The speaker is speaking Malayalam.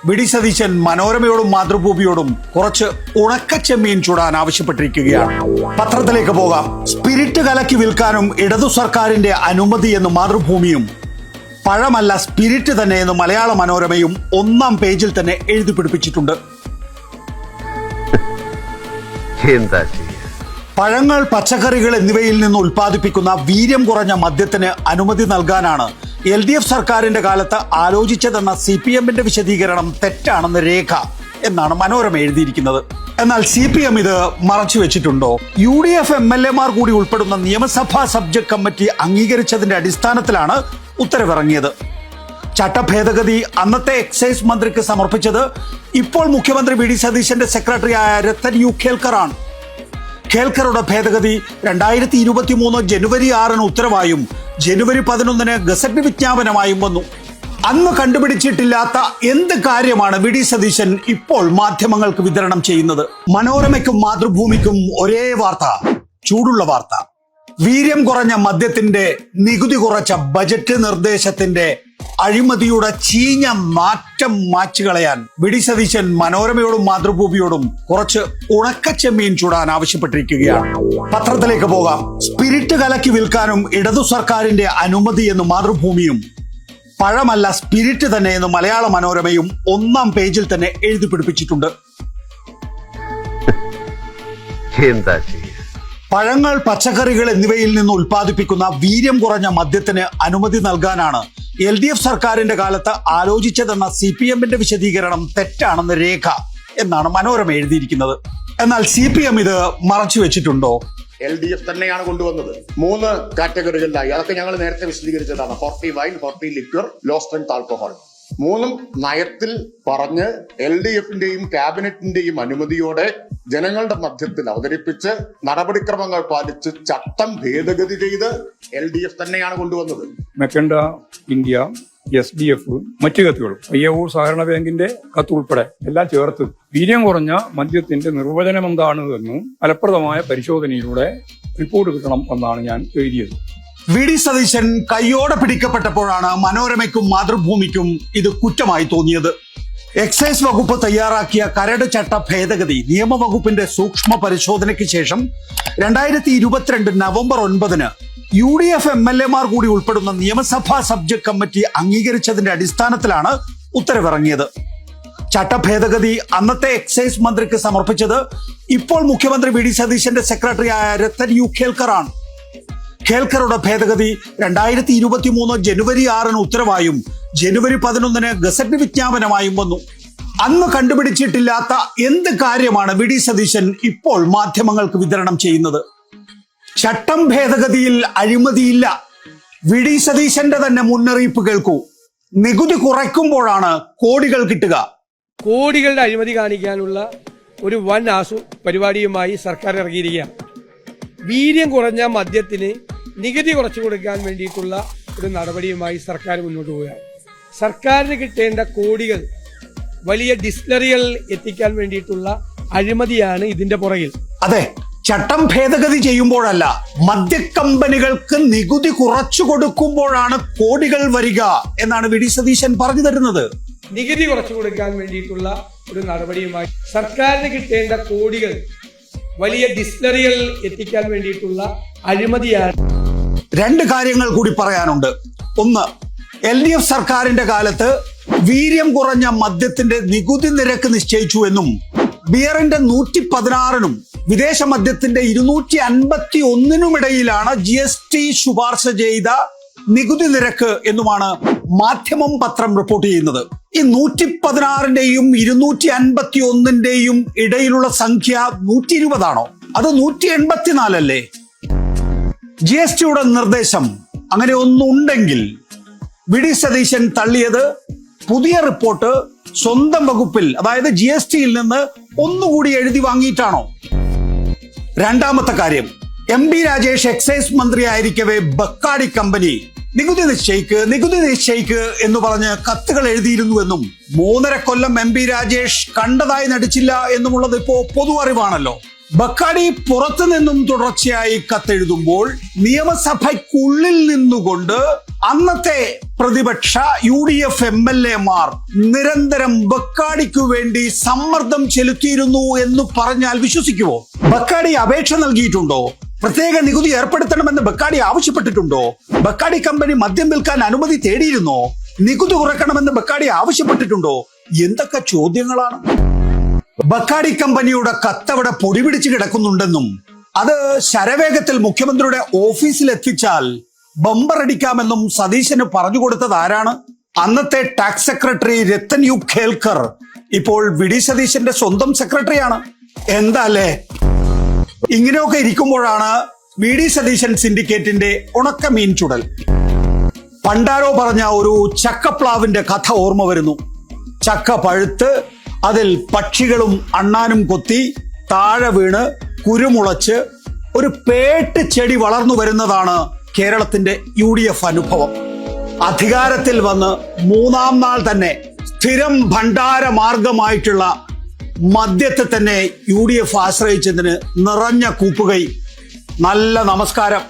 വി.ഡി. സതീശൻ മനോരമയോടും മാതൃഭൂമിയോടും കുറച്ച് ഉണക്കച്ചെമ്മീൻ ചൂടാൻ ആവശ്യപ്പെട്ടിരിക്കുകയാണ്. പത്രത്തിലേക്ക് പോകാം. സ്പിരിറ്റ് കലക്കി വിൽക്കാനും ഇടതു സർക്കാരിന്റെ അനുമതി എന്ന് മാതൃഭൂമിയും, പഴമല്ല സ്പിരിറ്റ് തന്നെ എന്ന് മലയാള മനോരമയും ഒന്നാം പേജിൽ തന്നെ എഴുതി പിടിപ്പിച്ചിട്ടുണ്ട്. പഴങ്ങൾ, പച്ചക്കറികൾ എന്നിവയിൽ നിന്ന് ഉൽപ്പാദിപ്പിക്കുന്ന വീര്യം കുറഞ്ഞ മദ്യത്തിന് അനുമതി നൽകാനാണ് LDF സർക്കാരിന്റെ കാലത്ത് ആലോചിച്ചതെന്ന CPMന്റെ വിശദീകരണം തെറ്റാണെന്ന് രേഖ എന്നാണ് മനോരമ എഴുതിയിരിക്കുന്നത്. എന്നാൽ CPM ഇത് മറച്ചു വെച്ചിട്ടുണ്ടോ? UDF MLA മാർ കൂടി ഉൾപ്പെടുന്ന നിയമസഭാ സബ്ജക്ട് കമ്മിറ്റി അംഗീകരിച്ചതിന്റെ അടിസ്ഥാനത്തിലാണ് ഉത്തരവിറങ്ങിയത്. ചട്ടഭേദഗതി അന്നത്തെ എക്സൈസ് മന്ത്രിക്ക് സമർപ്പിച്ചത് ഇപ്പോൾ മുഖ്യമന്ത്രി വി.ഡി. സതീശന്റെ സെക്രട്ടറിയായ രത്തൻ യു ഖേൽക്കറാണ്. ഖേൽക്കറുടെ ഭേദഗതി 2023 ജനുവരി 6 ഉത്തരവായും ജനുവരി 11 ഗസറ്റ് വിജ്ഞാപനമായും വന്നു. അന്ന് കണ്ടുപിടിച്ചിട്ടില്ലാത്ത എന്ത് കാര്യമാണ് വി.ഡി. സതീശൻ ഇപ്പോൾ മാധ്യമങ്ങൾക്ക് വിതരണം ചെയ്യുന്നത്? മനോരമയ്ക്കും മാതൃഭൂമിക്കും ഒരേ വാർത്ത, ചൂടുള്ള വാർത്ത. വീര്യം കുറഞ്ഞ മദ്യത്തിന്റെ നികുതി കുറച്ച ബജറ്റ് നിർദ്ദേശത്തിന്റെ അഴിമതിയുടെ ചീഞ്ഞ നാറ്റം മാച്ചുകളയാൻ വി.ഡി. സതീശൻ മനോരമയോടും മാതൃഭൂമിയോടും കുറച്ച് ഉണക്കച്ചെമ്മീൻ ചൂടാൻ ആവശ്യപ്പെട്ടിരിക്കുകയാണ്. പത്രത്തിലേക്ക് പോകാം. സ്പിരിറ്റ് കലക്കി വിൽക്കാനും ഇടതു സർക്കാരിന്റെ അനുമതി എന്ന് മാതൃഭൂമിയും, പഴമല്ല സ്പിരിറ്റ് തന്നെ എന്ന് മലയാള മനോരമയും ഒന്നാം പേജിൽ തന്നെ എഴുതി പിടിപ്പിച്ചിട്ടുണ്ട്. പഴങ്ങൾ, പച്ചക്കറികൾ എന്നിവയിൽ നിന്ന് ഉൽപ്പാദിപ്പിക്കുന്ന വീര്യം കുറഞ്ഞ മദ്യത്തിന് അനുമതി നൽകാനാണ് LDF സർക്കാരിന്റെ കാലത്ത് ആലോചിച്ചതെന്ന CPMന്റെ വിശദീകരണം തെറ്റാണെന്ന് രേഖ എന്നാണ് മനോരമ എഴുതിയിരിക്കുന്നത്. എന്നാൽ CPM ഇത് മറച്ചു വെച്ചിട്ടുണ്ടോ? LDF തന്നെയാണ് കൊണ്ടുവന്നത്. 3 കാറ്റഗറികളിലായി. അതൊക്കെ ഞങ്ങൾ നേരത്തെ വിശദീകരിച്ചതാണ്. 40 wine, 40 liquor, low strength alcohol. 3 നയത്തിൽ പറഞ്ഞ് LDFന്റെയും ക്യാബിനറ്റിന്റെയും അനുമതിയോടെ ജനങ്ങളുടെ മധ്യത്തിൽ അവതരിപ്പിച്ച് നടപടിക്രമങ്ങൾ പാലിച്ച് ചട്ടം ഭേദഗതി ചെയ്ത് LDF തന്നെയാണ് കൊണ്ടുവന്നത്. മെക്കൻഡ ഇന്ത്യ, SDF, മറ്റു കത്തുകളും, പയ്യവൂർ സഹകരണ ബാങ്കിന്റെ കത്ത് ഉൾപ്പെടെ എല്ലാം ചേർത്ത് വീര്യം കുറഞ്ഞ മദ്യത്തിന്റെ നിർവചനം എന്താണെന്നും ഫലപ്രദമായ പരിശോധനയിലൂടെ റിപ്പോർട്ട് കിട്ടണം എന്നാണ് ഞാൻ എഴുതിയത്. വി.ഡി. സതീശൻ കയ്യോടെ പിടിക്കപ്പെട്ടപ്പോഴാണ് മനോരമയ്ക്കും മാതൃഭൂമിക്കും ഇത് കുറ്റമായി തോന്നിയത്. എക്സൈസ് വകുപ്പ് തയ്യാറാക്കിയ കരട് ചട്ട ഭേദഗതി നിയമവകുപ്പിന്റെ സൂക്ഷ്മ പരിശോധനയ്ക്ക് ശേഷം 2022 നവംബർ 9 UDF MLA മാർ കൂടി ഉൾപ്പെടുന്ന നിയമസഭാ സബ്ജക്ട് കമ്മിറ്റി അംഗീകരിച്ചതിന്റെ അടിസ്ഥാനത്തിലാണ് ഉത്തരവിറങ്ങിയത്. ചട്ടഭേദഗതി അന്നത്തെ എക്സൈസ് മന്ത്രിക്ക് സമർപ്പിച്ചത് ഇപ്പോൾ മുഖ്യമന്ത്രി വി.ഡി. സതീശന്റെ സെക്രട്ടറിയായ രത്തൻ യു ഖേൽക്കറാണ്. ഖേൽക്കറുടെ ഭേദഗതി 2023 ജനുവരി 6 ഉത്തരവായും ജനുവരി 11 ഗസറ്റ് വിജ്ഞാപനമായും വന്നു. അന്ന് കണ്ടുപിടിച്ചിട്ടില്ലാത്ത എന്ത് കാര്യമാണ് വി.ഡി. സതീശൻ ഇപ്പോൾ മാധ്യമങ്ങൾക്ക് വിതരണം ചെയ്യുന്നത്? ചട്ടം ഭേദഗതിയിൽ അഴിമതിയില്ല. വി.ഡി. സതീശന്റെ തന്നെ മുന്നറിയിപ്പ് കേൾക്കൂ. നികുതി കുറയ്ക്കുമ്പോഴാണ് കോടികൾ കിട്ടുക. കോടികളുടെ അഴിമതി കാണിക്കാനുള്ള ഒരു വൻ പരിപാടിയുമായി സർക്കാർ ഇറങ്ങിയിരിക്കുകയാണ്. വീര്യം കുറഞ്ഞ മദ്യത്തിന് നികുതി കുറച്ചു കൊടുക്കാൻ വേണ്ടിയിട്ടുള്ള ഒരു നടപടിയുമായി സർക്കാർ മുന്നോട്ട് പോവുകയാണ്. സർക്കാരിന് കിട്ടേണ്ട കോടികൾ വലിയ ഡിസ്റ്റിലറികൾ എത്തിക്കാൻ വേണ്ടിയിട്ടുള്ള അഴിമതിയാണ് ഇതിന്റെ പുറകിൽ. അതെ, ചട്ടം ഭേദഗതി ചെയ്യുമ്പോഴല്ല, മദ്യക്കമ്പനികൾക്ക് നികുതി കുറച്ചു കൊടുക്കുമ്പോഴാണ് കോടികൾ വരിക എന്നാണ് വി.ഡി. സതീശൻ പറഞ്ഞു തരുന്നത്. നികുതി കുറച്ചു കൊടുക്കാൻ വേണ്ടിയിട്ടുള്ള ഒരു നടപടിയുമായി സർക്കാരിന് കിട്ടേണ്ട കോടികൾ വലിയ ഡിസ്റ്റിലറികൾ എത്തിക്കാൻ വേണ്ടിയിട്ടുള്ള അഴിമതിയാണ്. 2 കാര്യങ്ങൾ കൂടി പറയാനുണ്ട്. ഒന്ന്, LDF സർക്കാരിന്റെ കാലത്ത് വീര്യം കുറഞ്ഞ മദ്യത്തിന്റെ നികുതി നിരക്ക് നിശ്ചയിച്ചു എന്നും ബിയറിന്റെ 116-നും വിദേശ മദ്യത്തിന്റെ 251-നും ഇടയിലാണ് GST ശുപാർശ ചെയ്ത നികുതി നിരക്ക് എന്നുമാണ് മാധ്യമം പത്രം റിപ്പോർട്ട് ചെയ്യുന്നത്. ഈ 116-ന്റെയും 251-ന്റെയും ഇടയിലുള്ള സംഖ്യ 120 ആണോ? അത് 184 അല്ലേ? GSTയുടെ നിർദ്ദേശം അങ്ങനെ ഒന്നുണ്ടെങ്കിൽ വി.ഡി. സതീശൻ തള്ളിയത് പുതിയ റിപ്പോർട്ട് സ്വന്തം വകുപ്പിൽ, അതായത് GSTയിൽ നിന്ന് ഒന്നുകൂടി എഴുതി വാങ്ങിയിട്ടാണോ? രണ്ടാമത്തെ കാര്യം, MP രാജേഷ് എക്സൈസ് മന്ത്രിയായിരിക്കവേ ബക്കാടി കമ്പനി നികുതി നിശ്ചയിക്ക് എന്ന് പറഞ്ഞ് കത്തുകൾ എഴുതിയിരുന്നുവെന്നും 3.5 കൊല്ലം MP രാജേഷ് കണ്ടതായി നടിച്ചില്ല എന്നുമുള്ളത് ഇപ്പോ പൊതു അറിവാണല്ലോ. ബക്കാടി പുറത്തു നിന്നും തുടർച്ചയായി കത്തെഴുതുമ്പോൾ നിയമസഭയ്ക്കുള്ളിൽ നിന്നുകൊണ്ട് അന്നത്തെ പ്രതിപക്ഷ UDF MLA-മാർ നിരന്തരം ബക്കാഡിക്കു വേണ്ടി സമ്മർദ്ദം ചെലുത്തിയിരുന്നു എന്ന് പറഞ്ഞാൽ വിശ്വസിക്കുമോ? ബക്കാഡി അപേക്ഷ നൽകിയിട്ടുണ്ടോ? പ്രത്യേക നികുതി ഏർപ്പെടുത്തണമെന്ന് ബക്കാഡി ആവശ്യപ്പെട്ടിട്ടുണ്ടോ? ബക്കാഡി കമ്പനി മദ്യം വിൽക്കാൻ അനുമതി തേടിയിരുന്നോ? നികുതി കുറക്കണമെന്ന് ബക്കാഡി ആവശ്യപ്പെട്ടിട്ടുണ്ടോ? എന്തൊക്കെ ചോദ്യങ്ങളാണ്. ബക്കാഡി കമ്പനിയുടെ കത്തവിടെ പൊടിപിടിച്ച് കിടക്കുന്നുണ്ടെന്നും അത് ശരവേഗത്തിൽ മുഖ്യമന്ത്രിയുടെ ഓഫീസിൽ എത്തിച്ചാൽ ബമ്പറടിക്കാമെന്നും സതീശന് പറഞ്ഞു കൊടുത്തത് ആരാണ്? അന്നത്തെ tax secretary Ratan U Khelkar ഇപ്പോൾ വി.ഡി. സതീശന്റെ സ്വന്തം സെക്രട്ടറിയാണ്. എന്താ അല്ലേ? ഇങ്ങനെയൊക്കെ ഇരിക്കുമ്പോഴാണ് വി.ഡി. സതീശൻ സിൻഡിക്കേറ്റിന്റെ ഉണക്കമീൻ ചുടൽ. പണ്ടാരോ പറഞ്ഞ ഒരു ചക്കപ്ലാവിന്റെ കഥ ഓർമ്മ വരുന്നു. ചക്ക പഴുത്ത് അതിൽ പക്ഷികളും അണ്ണാനും കൊത്തി താഴെ വീണ് കുരുമുളച്ച് ഒരു പേട്ട് ചെടി വളർന്നു വരുന്നതാണ് കേരളത്തിന്റെ UDF അനുഭവം. അധികാരത്തിൽ വന്ന് 3-ാം നാൾ തന്നെ സ്ഥിരം ഭണ്ഡാര മാർഗമായിട്ടുള്ള മദ്യത്തെ തന്നെ UDF ആശ്രയിച്ചതിന് നിറഞ്ഞ കൂപ്പുകൈ. നല്ല നമസ്കാരം.